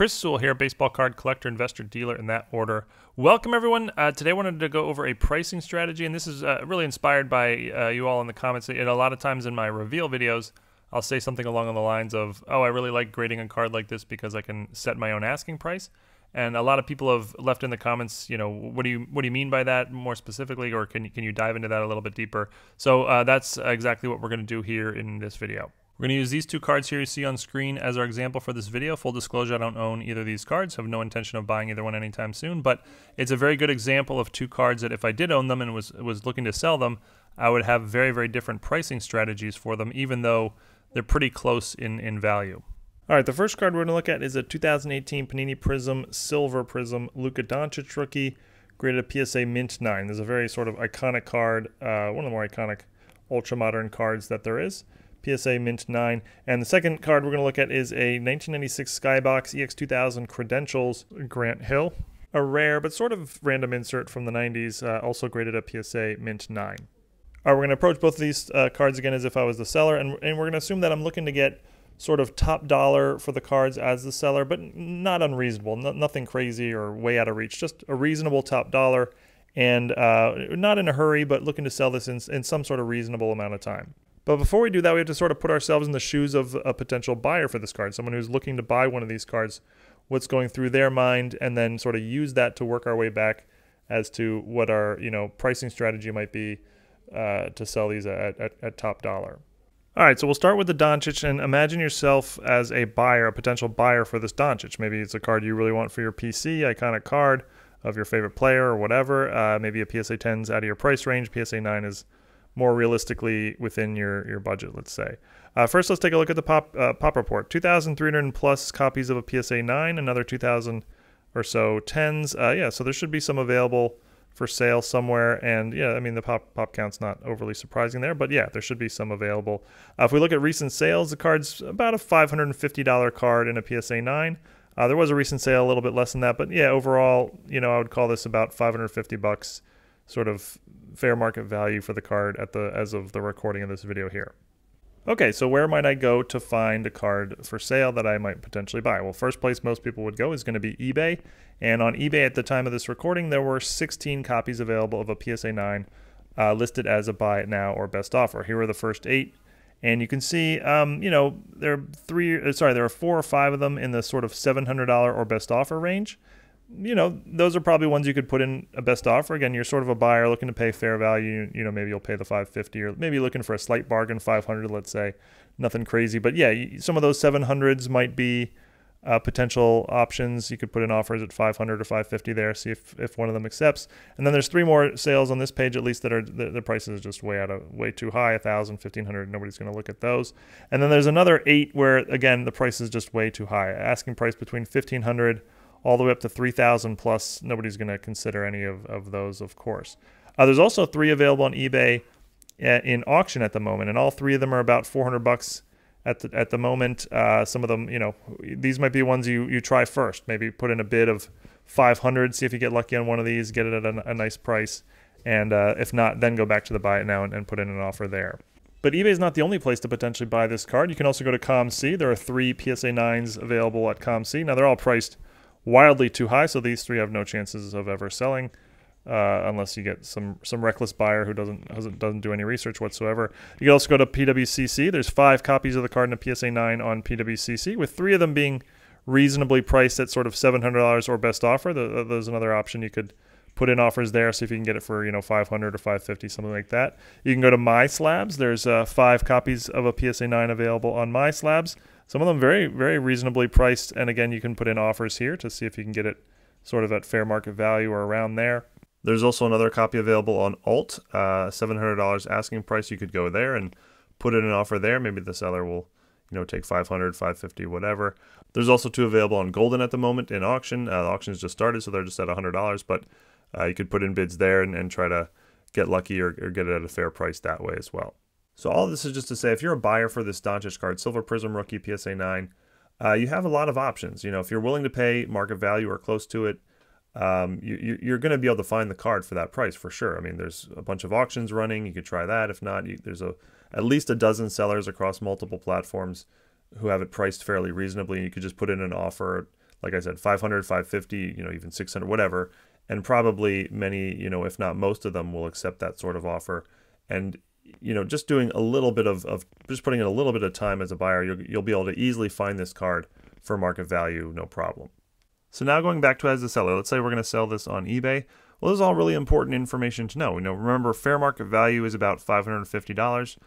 Chris Sewall here, baseball card collector, investor, dealer, in that order. Welcome, everyone. Today I wanted to go over a pricing strategy, and this is really inspired by you all in the comments. And a lot of times in my reveal videos, I'll say something along the lines of, oh, I really like grading a card like this because I can set my own asking price. And a lot of people have left in the comments, you know, what do you mean by that more specifically, or can you dive into that a little bit deeper? So that's exactly what we're going to do here in this video. We're going to use these two cards here you see on screen as our example for this video. Full disclosure, I don't own either of these cards, have no intention of buying either one anytime soon, but it's a very good example of two cards that if I did own them and was looking to sell them, I would have very, very different pricing strategies for them, even though they're pretty close in value. All right, the first card we're going to look at is a 2018 Panini Prizm Silver Prizm Luka Doncic rookie, graded a PSA Mint 9. There's a very sort of iconic card, one of the more iconic ultra-modern cards that there is. PSA Mint 9. And the second card we're going to look at is a 1996 Skybox EX2000 Credentials Grant Hill. A rare but sort of random insert from the 90s, also graded a PSA Mint 9. All right, we're going to approach both of these cards again as if I was the seller, and we're going to assume that I'm looking to get sort of top dollar for the cards as the seller, but not unreasonable, nothing crazy or way out of reach, just a reasonable top dollar, and not in a hurry, but looking to sell this in some sort of reasonable amount of time. But before we do that, we have to sort of put ourselves in the shoes of a potential buyer for this card, someone who's looking to buy one of these cards, what's going through their mind, and then sort of use that to work our way back as to what our pricing strategy might be to sell these at top dollar. All right, so we'll start with the Doncic, and imagine yourself as a buyer, a potential buyer for this Doncic. Maybe it's a card you really want for your PC, iconic card of your favorite player or whatever. Maybe a PSA 10's out of your price range. PSA 9 is more realistically within your budget, let's say. First, let's take a look at the pop report. 2,300 plus copies of a PSA 9, another 2,000 or so 10s. Yeah, so there should be some available for sale somewhere, and yeah, I mean the pop count's not overly surprising there, but yeah, there should be some available. If we look at recent sales, the card's about a $550 card in a PSA 9. There was a recent sale a little bit less than that, but yeah, overall, I would call this about $550, sort of fair market value for the card as of the recording of this video here. Okay, so where might I go to find a card for sale that I might potentially buy? Well, first place most people would go is going to be eBay. And on eBay at the time of this recording, there were 16 copies available of a PSA 9 listed as a buy it now or best offer. Here are the first 8. And you can see, there are 4 or 5 of them in the sort of $700 or best offer range. Those are probably ones you could put in a best offer. Again, you're sort of a buyer looking to pay fair value. Maybe you'll pay the $550, or maybe looking for a slight bargain, $500, let's say. Nothing crazy, but yeah, some of those 700s might be potential options. You could put in offers at $500 or $550 there, see if one of them accepts. And then there's 3 more sales on this page, at least, that are the prices are just way too high, $1,000, $1,500. Nobody's going to look at those. And then there's another 8 where again the price is just way too high. Asking price between $1,500 all the way up to 3,000 plus. Nobody's going to consider any of those, of course. There's also 3 available on eBay in auction at the moment, and all 3 of them are about $400 at the moment. Some of them, these might be ones you try first. Maybe put in a bid of $500, see if you get lucky on one of these, get it at a nice price, and if not, then go back to the buy it now and put in an offer there. But eBay is not the only place to potentially buy this card. You can also go to COMC. There are 3 PSA 9s available at COMC. Now they're all priced wildly too high, so these 3 have no chances of ever selling, unless you get some reckless buyer who doesn't do any research whatsoever. You can also go to Pwcc. There's 5 copies of the card in a PSA 9 on Pwcc, with 3 of them being reasonably priced at sort of $700 or best offer. There's another option. You could put in offers there, see if you can get it for $500 or $550, something like that. You can go to MySlabs. There's 5 copies of a PSA 9 available on MySlabs. Some of them very, very reasonably priced, and again, you can put in offers here to see if you can get it sort of at fair market value or around there. There's also another copy available on Alt, $700 asking price. You could go there and put in an offer there. Maybe the seller will, take $500, $550, whatever. There's also 2 available on Goldin at the moment in auction. The auction's just started, so they're just at $100, but you could put in bids there and try to get lucky or get it at a fair price that way as well. So all of this is just to say, if you're a buyer for this Doncic card, Silver Prizm Rookie PSA 9, you have a lot of options. If you're willing to pay market value or close to it, you're going to be able to find the card for that price for sure. I mean, there's a bunch of auctions running. You could try that. If not, there's at least a dozen sellers across multiple platforms who have it priced fairly reasonably. You could just put in an offer, like I said, 500, 550, even 600, whatever. And probably many, if not most of them, will accept that sort of offer. And just doing a little bit of just putting in a little bit of time as a buyer, you'll be able to easily find this card for market value, no problem. So now going back to as a seller, let's say we're going to sell this on eBay. Well, this is all really important information to know. Remember, fair market value is about $550,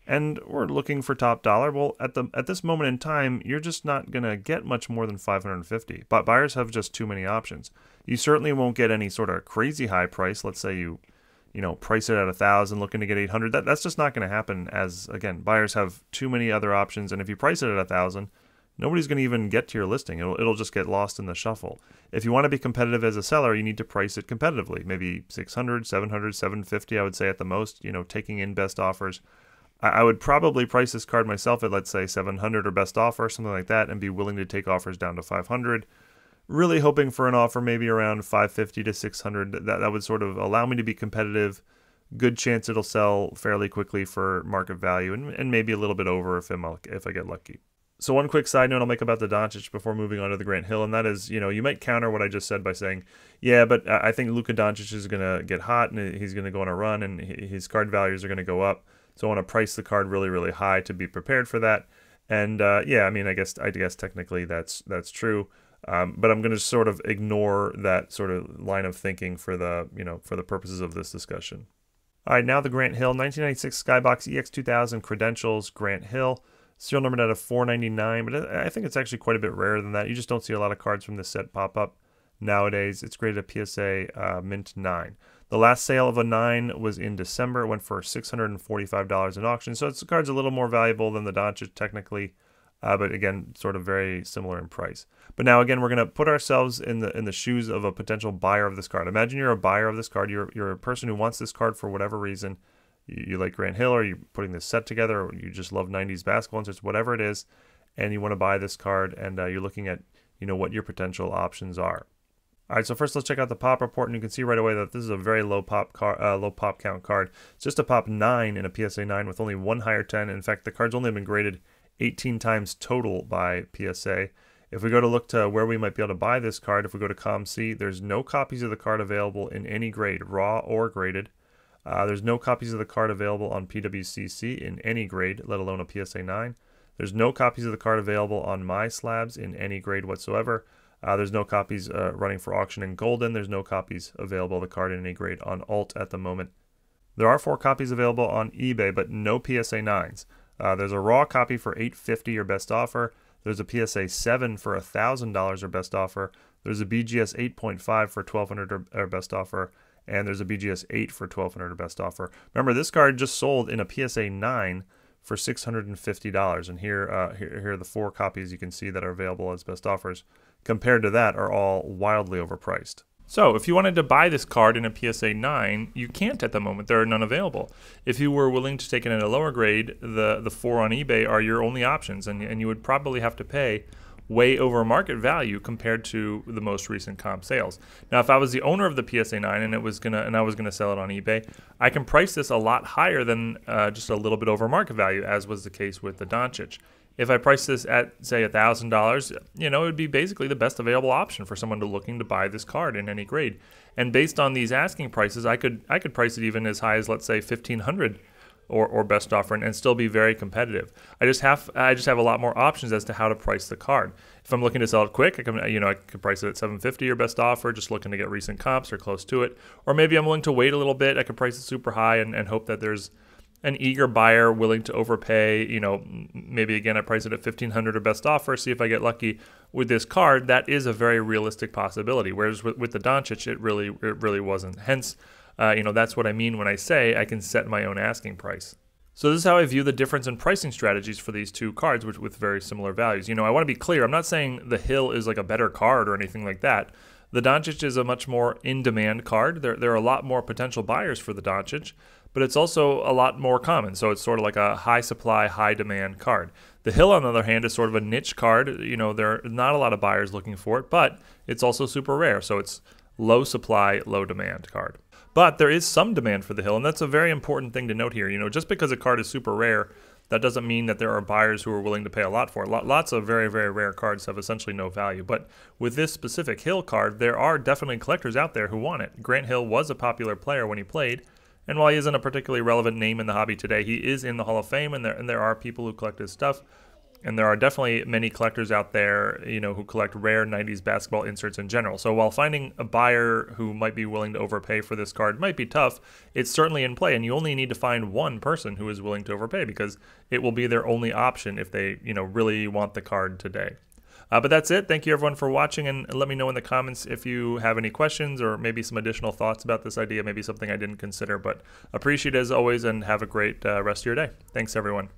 and we're looking for top dollar. Well, at this moment in time, you're just not going to get much more than $550. But buyers have just too many options. You certainly won't get any sort of crazy high price. Let's say you price it at 1,000, looking to get 800. That's just not going to happen. As again, buyers have too many other options, and if you price it at 1,000, nobody's going to even get to your listing. It'll just get lost in the shuffle. If you want to be competitive as a seller, you need to price it competitively. Maybe 600, 700, 750, I would say at the most, taking in best offers. I would probably price this card myself at, let's say, 700 or best offer, something like that, and be willing to take offers down to 500. Really hoping for an offer maybe around 550 to 600. That would sort of allow me to be competitive. Good chance it'll sell fairly quickly for market value, and maybe a little bit over if I get lucky. So one quick side note I'll make about the Doncic before moving on to the Grant Hill, and that is, you might counter what I just said by saying, yeah, but I think Luka Doncic is going to get hot, and he's going to go on a run, and his card values are going to go up. So I want to price the card really, really high to be prepared for that. And yeah, I guess technically that's true. But I'm going to sort of ignore that sort of line of thinking for the purposes of this discussion. All right, now the Grant Hill 1996 Skybox EX2000 Credentials Grant Hill. Serial numbered out of 499, but I think it's actually quite a bit rarer than that. You just don't see a lot of cards from this set pop up nowadays. It's graded a PSA mint 9. The last sale of a 9 was in December. It went for $645 in auction, so the card's a little more valuable than the Doncic technically, but again, sort of very similar in price. But now again, we're going to put ourselves in the shoes of a potential buyer of this card. Imagine you're a buyer of this card. You're a person who wants this card for whatever reason. You like Grant Hill, or you're putting this set together, or you just love 90s basketball inserts, whatever it is, and you want to buy this card, and you're looking at what your potential options are. All right, so first let's check out the pop report, and you can see right away that this is a very low pop count card. It's just a pop 9 in a PSA 9 with only one higher 10. In fact, the card's only been graded 18 times total by PSA. If we go to look to where we might be able to buy this card, if we go to COMC, there's no copies of the card available in any grade, raw or graded. There's no copies of the card available on Pwcc in any grade, let alone a PSA 9. There's no copies of the card available on My Slabs in any grade whatsoever. There's no copies running for auction in Goldin. There's no copies available of the card in any grade on Alt at the moment. There are 4 copies available on eBay, but no PSA 9s. There's a raw copy for $850 or best offer. There's a PSA 7 for $1,000 or best offer. There's a BGS 8.5 for $1,200 or best offer. And there's a BGS 8 for $1,200 or best offer. Remember, this card just sold in a PSA 9 for $650. And here are the 4 copies you can see that are available as best offers. Compared to that, are all wildly overpriced. So if you wanted to buy this card in a PSA 9, you can't at the moment. There are none available. If you were willing to take it in a lower grade, the 4 on eBay are your only options, and you would probably have to pay way over market value compared to the most recent comp sales. Now, if I was the owner of the PSA 9 and I was gonna sell it on eBay, I can price this a lot higher than just a little bit over market value, as was the case with the Doncic. If I price this at, say, $1,000, it would be basically the best available option for someone looking to buy this card in any grade. And based on these asking prices, I could price it even as high as, let's say, $1,500 or best offer, and still be very competitive. I just have a lot more options as to how to price the card. If I'm looking to sell it quick, I can price it at $750 or best offer, just looking to get recent comps or close to it. Or maybe I'm willing to wait a little bit. I could price it super high and hope that there's an eager buyer willing to overpay. Maybe again I price it at $1,500 or best offer, see if I get lucky with this card. That is a very realistic possibility. Whereas with the Doncic, it really wasn't. Hence, that's what I mean when I say I can set my own asking price. So this is how I view the difference in pricing strategies for these two cards, which with very similar values. I want to be clear. I'm not saying the Hill is like a better card or anything like that. The Doncic is a much more in-demand card. There are a lot more potential buyers for the Doncic, but it's also a lot more common. So it's sort of like a high supply, high demand card. The Hill, on the other hand, is sort of a niche card. There are not a lot of buyers looking for it, but it's also super rare. So it's low supply, low demand card. But there is some demand for the Hill, and that's a very important thing to note here. Just because a card is super rare That doesn't mean that there are buyers who are willing to pay a lot for it. Lots of very, very rare cards have essentially no value. But with this specific Hill card, there are definitely collectors out there who want it. Grant Hill was a popular player when he played. And while he isn't a particularly relevant name in the hobby today, he is in the Hall of Fame, and there are people who collect his stuff. And there are definitely many collectors out there, who collect rare 90s basketball inserts in general. So while finding a buyer who might be willing to overpay for this card might be tough, it's certainly in play. And you only need to find one person who is willing to overpay, because it will be their only option if they, really want the card today. But that's it. Thank you, everyone, for watching, and let me know in the comments if you have any questions or maybe some additional thoughts about this idea, maybe something I didn't consider. But appreciate it as always, and have a great rest of your day. Thanks, everyone.